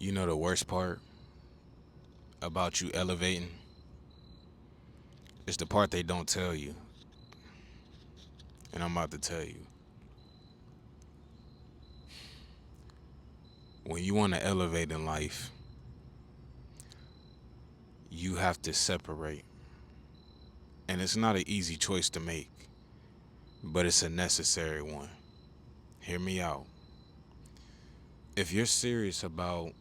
You know the worst part about you elevating is the part they don't tell you. And I'm about to tell you. When you want to elevate in life, you have to separate. And it's not an easy choice to make, but it's a necessary one. Hear me out. If you're serious about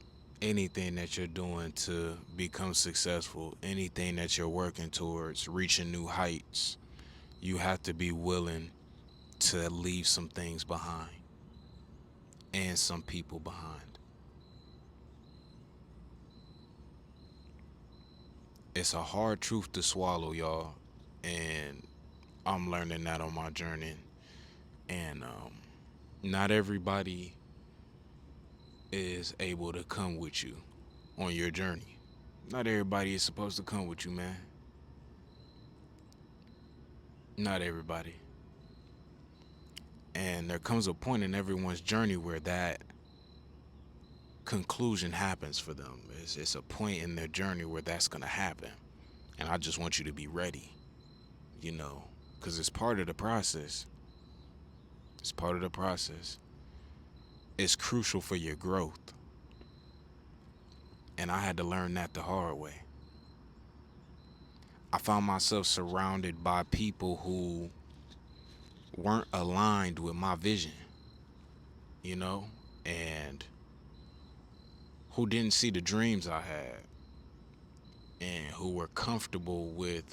anything that you're doing to become successful, anything that you're working towards, reaching new heights, you have to be willing to leave some things behind and some people behind. It's a hard truth to swallow, y'all, and I'm learning that on my journey. And not everybody is able to come with you on your journey. Not everybody is supposed to come with you, man. Not everybody. And there comes a point in everyone's journey where that conclusion happens for them. It's a point in their journey where that's going to happen. And I just want you to be ready, you know, because it's part of the process. It's part of the process. It's crucial for your growth. And I had to learn that the hard way. I found myself surrounded by people who weren't aligned with my vision, you know, and who didn't see the dreams I had and who were comfortable with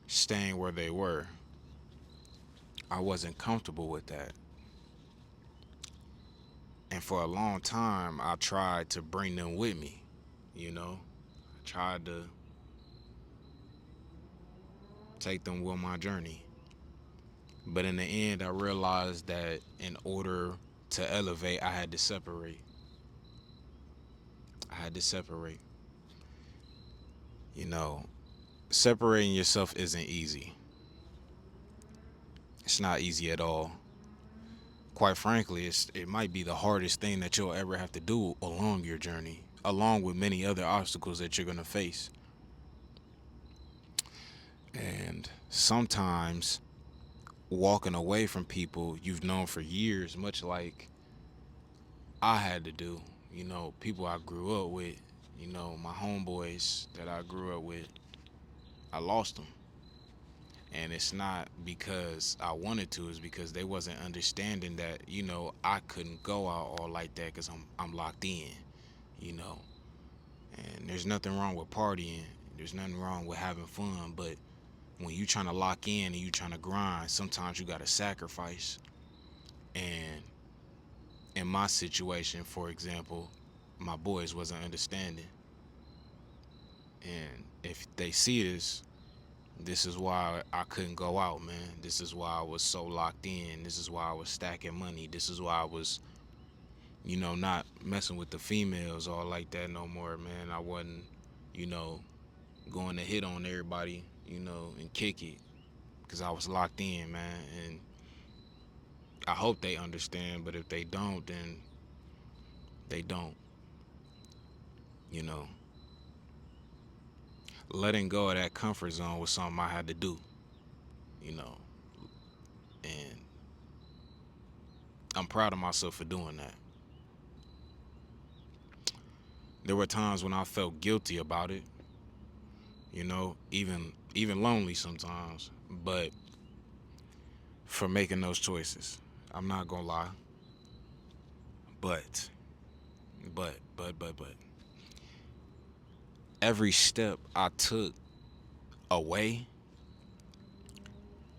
staying where they were. I wasn't comfortable with that. And for a long time, I tried to bring them with me, you know. I tried to take them with my journey. But in the end, I realized that in order to elevate, I had to separate. I had to separate. You know, separating yourself isn't easy. It's not easy at all. Quite frankly, it might be the hardest thing that you'll ever have to do along your journey, along with many other obstacles that you're going to face. And sometimes walking away from people you've known for years, much like I had to do, you know, people I grew up with, you know, my homeboys that I grew up with, I lost them. And it's not because I wanted to, it's because they wasn't understanding that, you know, I couldn't go out all like that because I'm locked in, you know. And there's nothing wrong with partying. There's nothing wrong with having fun, but when you trying to lock in and you trying to grind, sometimes you got to sacrifice. And in my situation, for example, my boys wasn't understanding. And if they see this, this is why I couldn't go out, man. This is why I was so locked in. This is why I was stacking money. This is why I was, you know, not messing with the females all like that no more, man. I wasn't, you know, going to hit on everybody, you know, and kick it because I was locked in, man. And I hope they understand, but if they don't, then they don't, you know. Letting go of that comfort zone was something I had to do, you know. And I'm proud of myself for doing that. There were times when I felt guilty about it, you know, even lonely sometimes, but for making those choices. I'm not gonna lie. But but every step I took away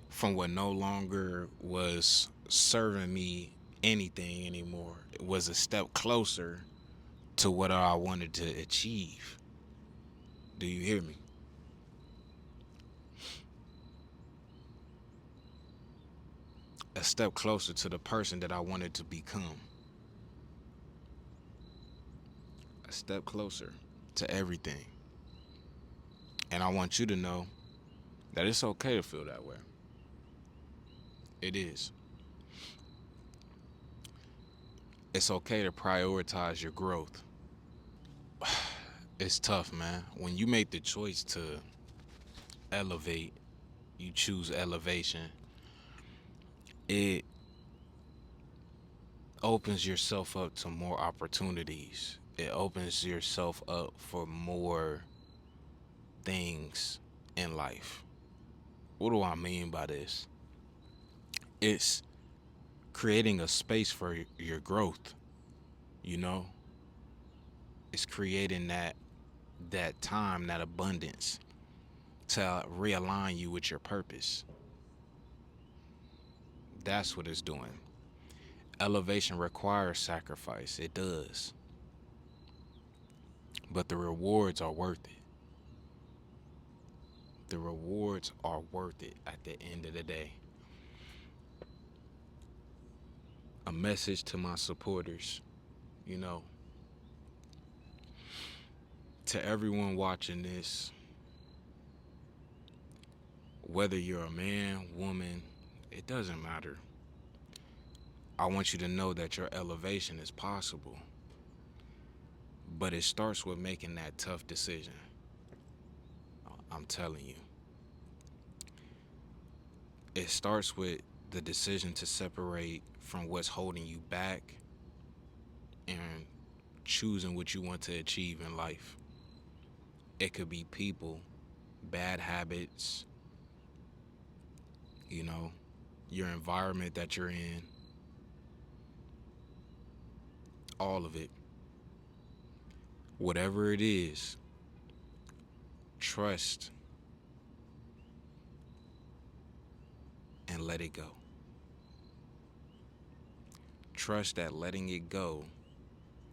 from what no longer was serving me anything anymore, it was a step closer to what I wanted to achieve. Do you hear me? A step closer to the person that I wanted to become. A step closer to everything. And I want you to know that it's okay to feel that way. It is. It's okay to prioritize your growth. It's tough, man. When you make the choice to elevate, you choose elevation, it opens yourself up to more opportunities. It opens yourself up for more things in life. What do I mean by this? It's creating a space for your growth, you know? It's creating that time, that abundance to realign you with your purpose. That's what it's doing. Elevation requires sacrifice. It does. But the rewards are worth it. The rewards are worth it at the end of the day. A message to my supporters, you know, to everyone watching this, whether you're a man, woman, it doesn't matter. I want you to know that your elevation is possible, but it starts with making that tough decision. I'm telling you. It starts with the decision to separate from what's holding you back and choosing what you want to achieve in life. It could be people, bad habits, you know, your environment that you're in, all of it. Whatever it is, trust and let it go. Trust that letting it go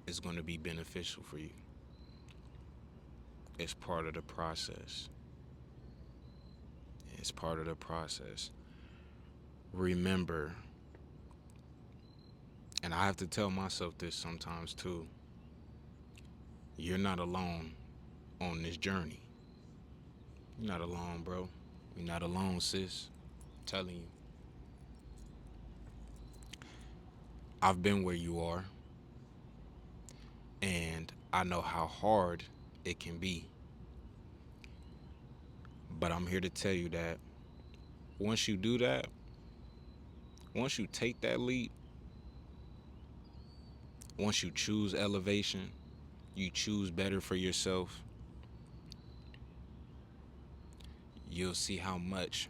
is going to be beneficial for you. It's part of the process. It's part of the process. Remember, and I have to tell myself this sometimes too, you're not alone on this journey. You're not alone, bro. You're not alone, sis. I'm telling you. I've been where you are, and I know how hard it can be. But I'm here to tell you that once you do that, once you take that leap, once you choose elevation, you choose better for yourself, you'll see how much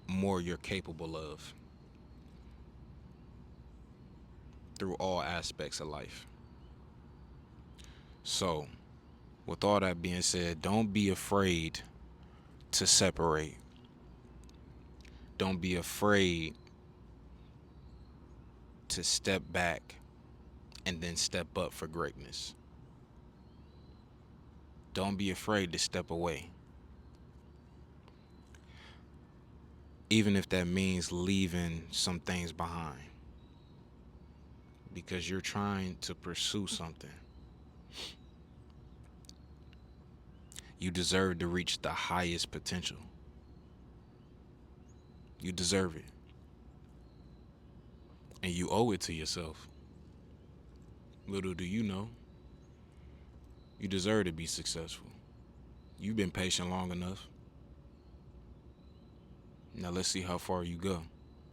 more you're capable of through all aspects of life. So, with all that being said, don't be afraid to separate. Don't be afraid to step back and then step up for greatness. Don't be afraid to step away. Even if that means leaving some things behind. Because you're trying to pursue something. You deserve to reach the highest potential. You deserve it. And you owe it to yourself. Little do you know, you deserve to be successful. You've been patient long enough. Now let's see how far you go.